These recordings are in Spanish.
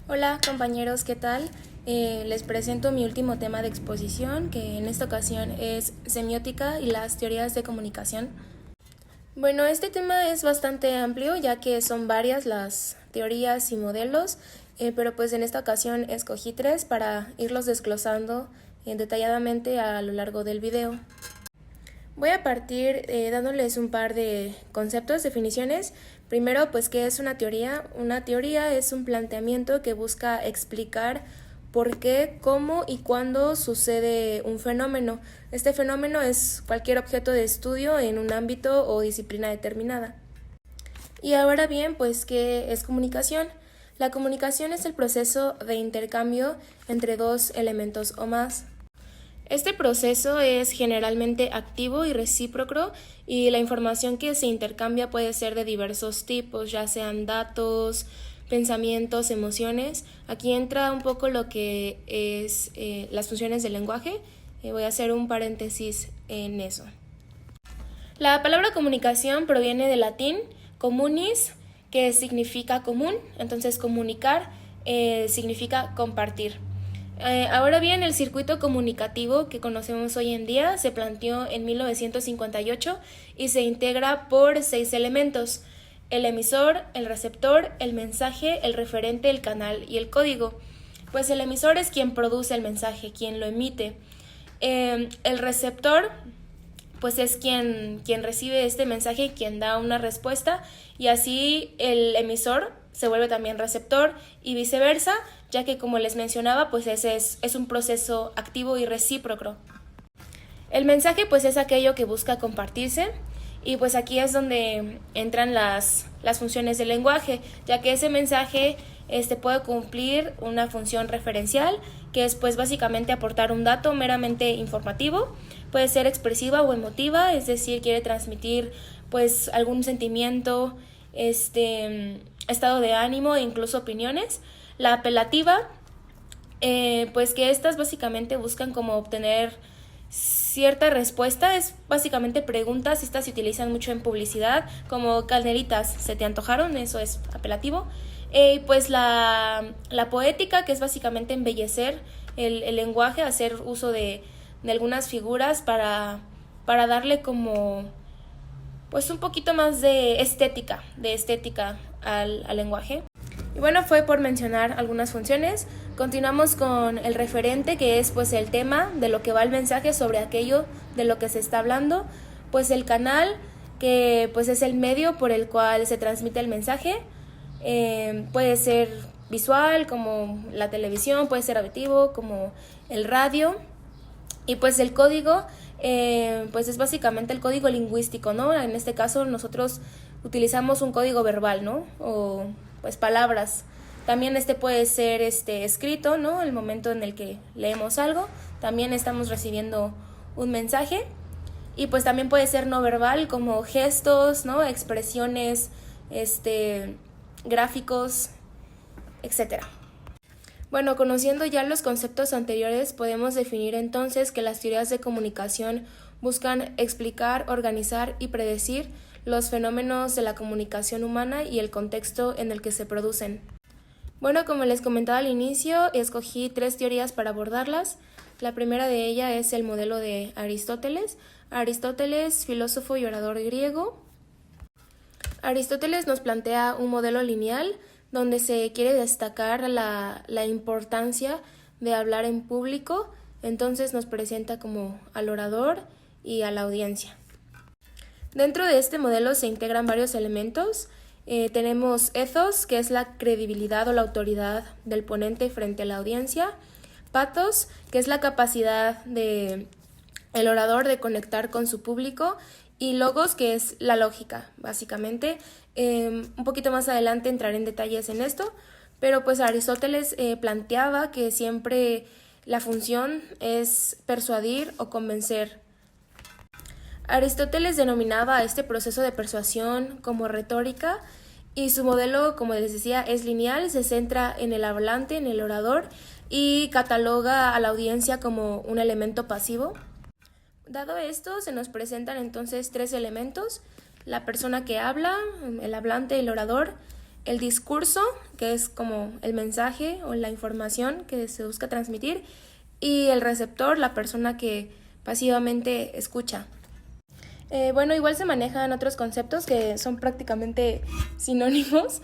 Hola compañeros, ¿qué tal? Les presento mi último tema de exposición, que en esta ocasión es semiótica y las teorías de comunicación. Bueno, este tema es bastante amplio, ya que son varias las teorías y modelos, pero pues en esta ocasión escogí tres para irlos desglosando detalladamente a lo largo del video. Voy a partir dándoles un par de conceptos, definiciones. Primero, pues, ¿qué es una teoría? Una teoría es un planteamiento que busca explicar por qué, cómo y cuándo sucede un fenómeno. Este fenómeno es cualquier objeto de estudio en un ámbito o disciplina determinada. Y ahora bien, pues, ¿qué es comunicación? La comunicación es el proceso de intercambio entre dos elementos o más. Este proceso es generalmente activo y recíproco y la información que se intercambia puede ser de diversos tipos, ya sean datos, pensamientos, emociones. Aquí entra un poco lo que es las funciones del lenguaje. Voy a hacer un paréntesis en eso. La palabra comunicación proviene del latín communis, que significa común, entonces comunicar significa compartir. Ahora bien, el circuito comunicativo que conocemos hoy en día se planteó en 1958 y se integra por 6 elementos: el emisor, el receptor, el mensaje, el referente, el canal y el código. Pues el emisor es quien produce el mensaje, quien lo emite. El receptor pues es quien recibe este mensaje y quien da una respuesta, y así el emisor se vuelve también receptor y viceversa, ya que como les mencionaba, pues ese es un proceso activo y recíproco. El mensaje pues es aquello que busca compartirse, y pues aquí es donde entran las funciones del lenguaje, ya que ese mensaje puede cumplir una función referencial, que es pues básicamente aportar un dato meramente informativo. Puede ser expresiva o emotiva, es decir, quiere transmitir pues algún sentimiento, estado de ánimo e incluso opiniones. La apelativa, pues que estas básicamente buscan como obtener cierta respuesta, es básicamente preguntas. Estas se utilizan mucho en publicidad, como calneritas, ¿se te antojaron? Eso es apelativo. Pues la poética, que es básicamente embellecer el lenguaje, hacer uso de algunas figuras para darle como pues un poquito más de estética al lenguaje. Y bueno, fue por mencionar algunas funciones. Continuamos con el referente, que es pues el tema de lo que va el mensaje, sobre aquello de lo que se está hablando. Pues el canal, que pues es el medio por el cual se transmite el mensaje. Puede ser visual, como la televisión, puede ser auditivo, como el radio. Y pues el código, pues es básicamente el código lingüístico, ¿no? En este caso nosotros utilizamos un código verbal, ¿no? O pues palabras. También puede ser escrito, ¿no? El momento en el que leemos algo, también estamos recibiendo un mensaje. Y pues también puede ser no verbal, como gestos, ¿no? Expresiones, gráficos, etcétera. Bueno, conociendo ya los conceptos anteriores, podemos definir entonces que las teorías de comunicación buscan explicar, organizar y predecir los fenómenos de la comunicación humana y el contexto en el que se producen. Bueno, como les comentaba al inicio, escogí 3 teorías para abordarlas. La primera de ellas es el modelo de Aristóteles. Aristóteles, filósofo y orador griego. Aristóteles nos plantea un modelo lineal donde se quiere destacar la importancia de hablar en público. Entonces nos presenta como al orador y a la audiencia. Dentro de este modelo se integran varios elementos. Tenemos ethos, que es la credibilidad o la autoridad del ponente frente a la audiencia. Pathos, que es la capacidad del orador de conectar con su público. Y logos, que es la lógica, básicamente. Un poquito más adelante entraré en detalles en esto, pero pues Aristóteles planteaba que siempre la función es persuadir o convencer. Aristóteles denominaba a este proceso de persuasión como retórica, y su modelo, como les decía, es lineal, se centra en el hablante, en el orador, y cataloga a la audiencia como un elemento pasivo. Dado esto, se nos presentan entonces 3 elementos: la persona que habla, el hablante, el orador, el discurso, que es como el mensaje o la información que se busca transmitir, y el receptor, la persona que pasivamente escucha. Bueno, igual se manejan otros conceptos que son prácticamente sinónimos.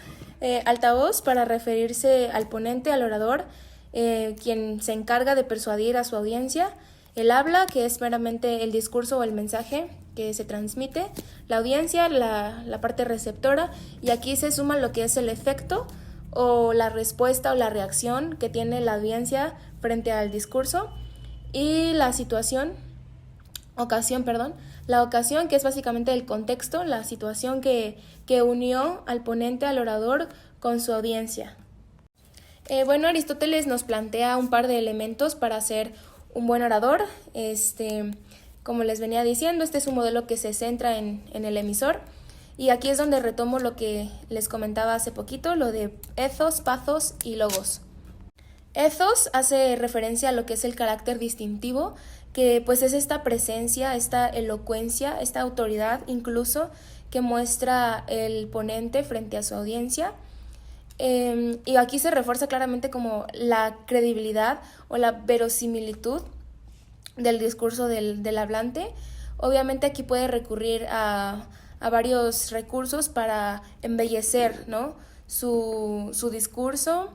Altavoz para referirse al ponente, al orador, quien se encarga de persuadir a su audiencia. El habla, que es meramente el discurso o el mensaje que se transmite. La audiencia, la parte receptora. Y aquí se suma lo que es el efecto o la respuesta o la reacción que tiene la audiencia frente al discurso. Y la ocasión, que es básicamente el contexto, la situación que unió al ponente, al orador, con su audiencia. Bueno, Aristóteles nos plantea un par de elementos para ser un buen orador. Como les venía diciendo, este es un modelo que se centra en el emisor. Y aquí es donde retomo lo que les comentaba hace poquito, lo de ethos, pathos y logos. Ethos hace referencia a lo que es el carácter distintivo, que pues es esta presencia, esta elocuencia, esta autoridad incluso que muestra el ponente frente a su audiencia. Y aquí se refuerza claramente como la credibilidad o la verosimilitud del discurso del hablante. Obviamente aquí puede recurrir a varios recursos para embellecer, ¿no?, su discurso,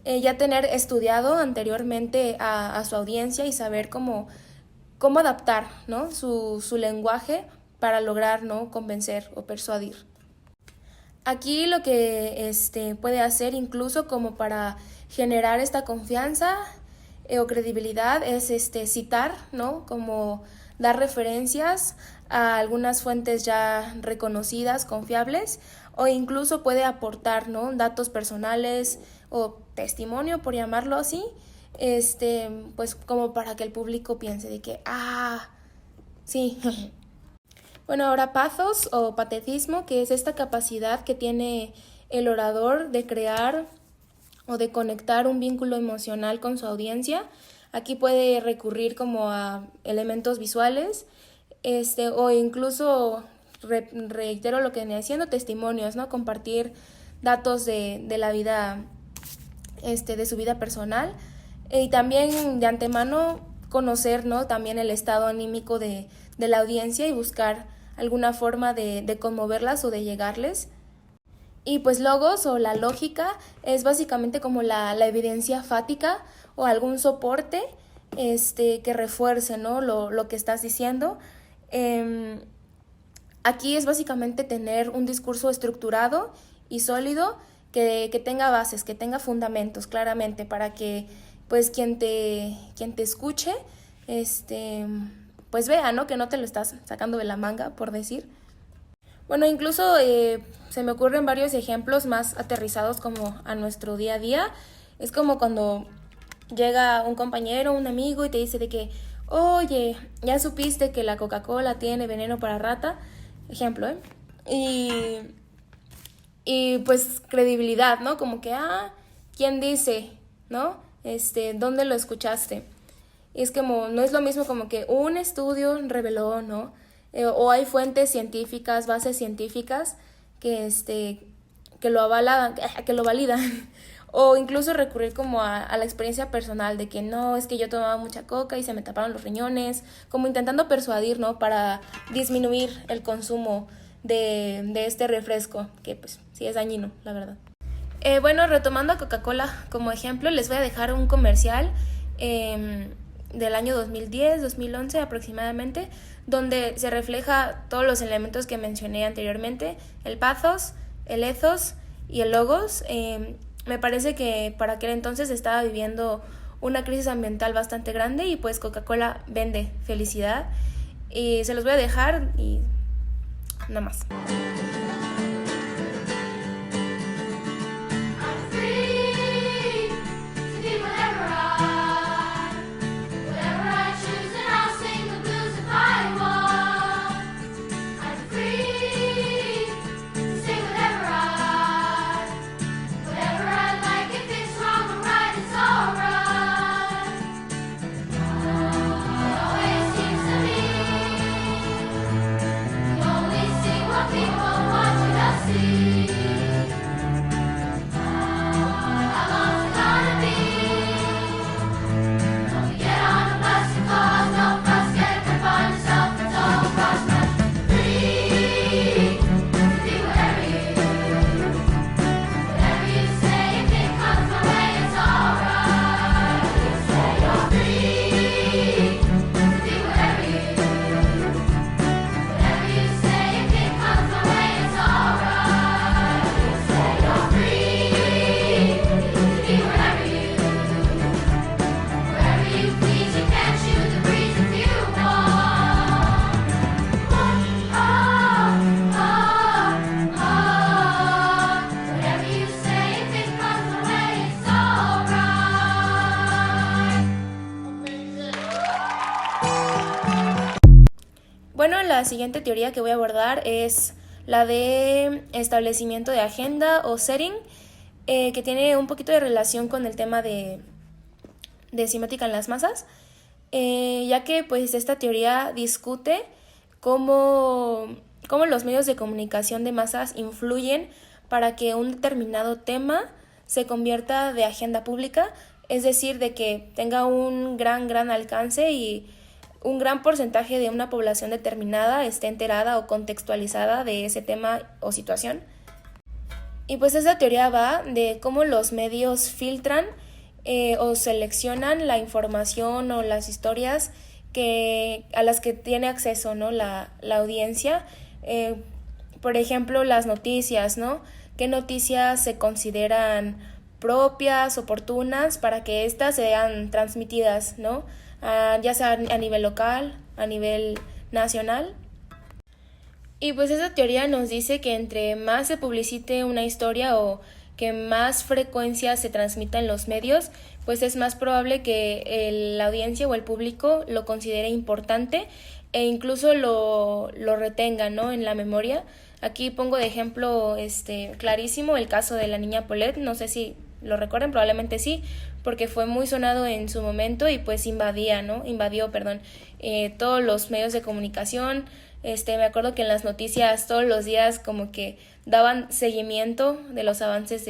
ya tener estudiado anteriormente a su audiencia y saber cómo adaptar, ¿no?, su lenguaje para lograr, ¿no?, convencer o persuadir. Aquí lo que puede hacer incluso como para generar esta confianza o credibilidad es citar, ¿no?, como dar referencias a algunas fuentes ya reconocidas, confiables, o incluso puede aportar, ¿no?, datos personales o testimonio, por llamarlo así, pues como para que el público piense de que, sí. Bueno, ahora pathos o patetismo, que es esta capacidad que tiene el orador de crear o de conectar un vínculo emocional con su audiencia. Aquí puede recurrir como a elementos visuales, o incluso, reitero lo que venía diciendo, testimonios, ¿no?, compartir datos de la vida, de su vida personal, y también de antemano conocer, ¿no?, también el estado anímico de la audiencia y buscar alguna forma de conmoverlas o de llegarles. Y pues logos o la lógica es básicamente como la evidencia fática o algún soporte que refuerce, ¿no?, lo que estás diciendo. Aquí es básicamente tener un discurso estructurado y sólido que tenga bases, que tenga fundamentos claramente para que pues quien te escuche pues vea, ¿no?, que no te lo estás sacando de la manga, por decir. Bueno, incluso se me ocurren varios ejemplos más aterrizados como a nuestro día a día. Es como cuando llega un compañero, un amigo y te dice de que, oye, ¿ya supiste que la Coca-Cola tiene veneno para rata? Ejemplo, Y pues credibilidad, ¿no? Como que, ¿quién dice? ¿No? ¿Dónde lo escuchaste? Y es como, no es lo mismo como que un estudio reveló, ¿no? O hay fuentes científicas, bases científicas que lo avalan, que lo validan. O incluso recurrir como a la experiencia personal de que no, es que yo tomaba mucha coca y se me taparon los riñones, como intentando persuadir, ¿no?, para disminuir el consumo de este refresco, que pues sí es dañino, la verdad. Bueno, retomando a Coca-Cola como ejemplo, les voy a dejar un comercial del año 2010, 2011 aproximadamente, donde se refleja todos los elementos que mencioné anteriormente, el pathos, el ethos y el logos. Me parece que para aquel entonces estaba viviendo una crisis ambiental bastante grande y pues Coca-Cola vende felicidad. Y se los voy a dejar y nada más. People la siguiente teoría que voy a abordar es la de establecimiento de agenda o setting, que tiene un poquito de relación con el tema de semiótica en las masas, ya que pues esta teoría discute cómo los medios de comunicación de masas influyen para que un determinado tema se convierta de agenda pública, es decir, de que tenga un gran alcance y un gran porcentaje de una población determinada esté enterada o contextualizada de ese tema o situación. Y pues esa teoría va de cómo los medios filtran o seleccionan la información o las historias a las que tiene acceso, ¿no? la audiencia. Por ejemplo, las noticias, ¿no? ¿Qué noticias se consideran propias, oportunas para que éstas sean transmitidas, ¿no? Ya sea a nivel local, a nivel nacional? Y pues esa teoría nos dice que entre más se publicite una historia o que más frecuencia se transmita en los medios, pues es más probable que la audiencia o el público lo considere importante e incluso lo retenga, ¿no? En la memoria. Aquí pongo de ejemplo clarísimo el caso de la niña Paulette, no sé si lo recuerdan, probablemente sí, porque fue muy sonado en su momento y pues invadió todos los medios de comunicación. Me acuerdo que en las noticias todos los días como que daban seguimiento de los avances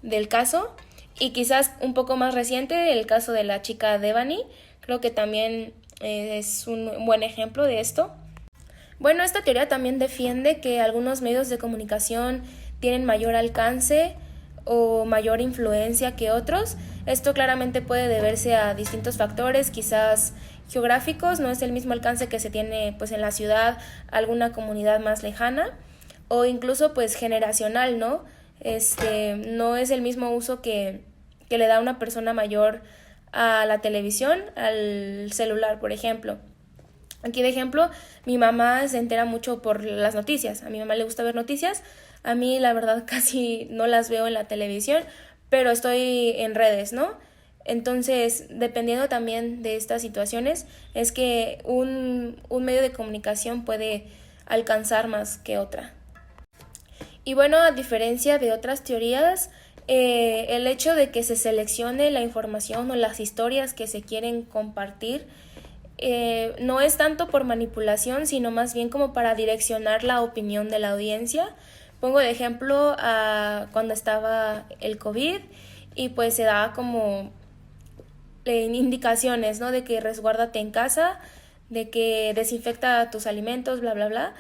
del caso, y quizás un poco más reciente el caso de la chica Devani, creo que también es un buen ejemplo de esto. Bueno, esta teoría también defiende que algunos medios de comunicación tienen mayor alcance o mayor influencia que otros. Esto claramente puede deberse a distintos factores, quizás geográficos, no es el mismo alcance que se tiene pues en la ciudad, alguna comunidad más lejana, o incluso pues generacional, ¿no? No es el mismo uso que le da una persona mayor a la televisión, al celular, por ejemplo. Aquí de ejemplo, mi mamá se entera mucho por las noticias. A mi mamá le gusta ver noticias. A mí la verdad casi no las veo en la televisión, pero estoy en redes, ¿no? Entonces, dependiendo también de estas situaciones, es que un medio de comunicación puede alcanzar más que otra. Y bueno, a diferencia de otras teorías, el hecho de que se seleccione la información o las historias que se quieren compartir no es tanto por manipulación, sino más bien como para direccionar la opinión de la audiencia. Pongo de ejemplo a cuando estaba el COVID y pues se daba como indicaciones, ¿no? De que resguárdate en casa, de que desinfecta tus alimentos, bla, bla, bla.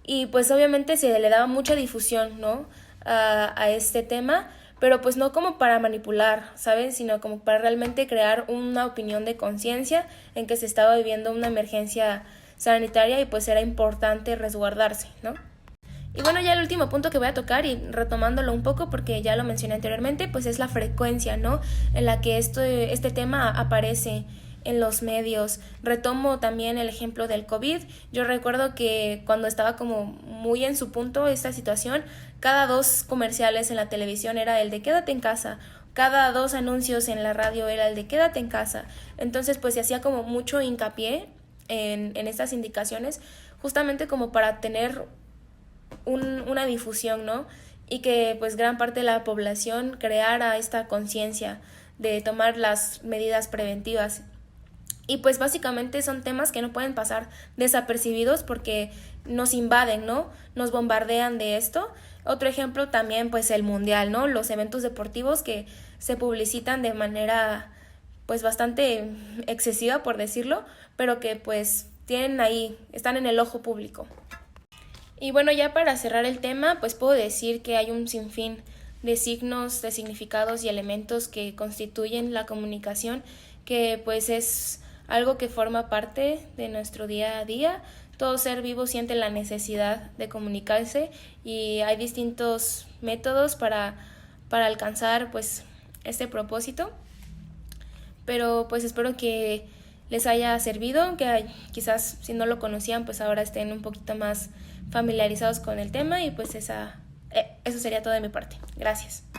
Y pues obviamente se le daba mucha difusión, ¿no? a este tema, pero pues no como para manipular, ¿sabes? Sino como para realmente crear una opinión de conciencia en que se estaba viviendo una emergencia sanitaria y pues era importante resguardarse, ¿no? Y bueno, ya el último punto que voy a tocar, y retomándolo un poco porque ya lo mencioné anteriormente, pues es la frecuencia, ¿no? En la que este tema aparece en los medios. Retomo también el ejemplo del COVID. Yo recuerdo que cuando estaba como muy en su punto esta situación, cada 2 comerciales en la televisión era el de quédate en casa, cada 2 anuncios en la radio era el de quédate en casa. Entonces pues se hacía como mucho hincapié en estas indicaciones, justamente como para tener una difusión, ¿no? Y que pues gran parte de la población creara esta conciencia de tomar las medidas preventivas. Y pues básicamente son temas que no pueden pasar desapercibidos porque nos invaden, ¿no? Nos bombardean de esto. Otro ejemplo también pues el mundial, ¿no? Los eventos deportivos que se publicitan de manera pues bastante excesiva, por decirlo, pero que pues están en el ojo público. Y bueno, ya para cerrar el tema, pues puedo decir que hay un sinfín de signos, de significados y elementos que constituyen la comunicación, que pues es algo que forma parte de nuestro día a día. Todo ser vivo siente la necesidad de comunicarse y hay distintos métodos para alcanzar pues este propósito. Pero pues espero que les haya servido, que quizás si no lo conocían pues ahora estén un poquito más familiarizados con el tema y pues eso sería todo de mi parte. Gracias.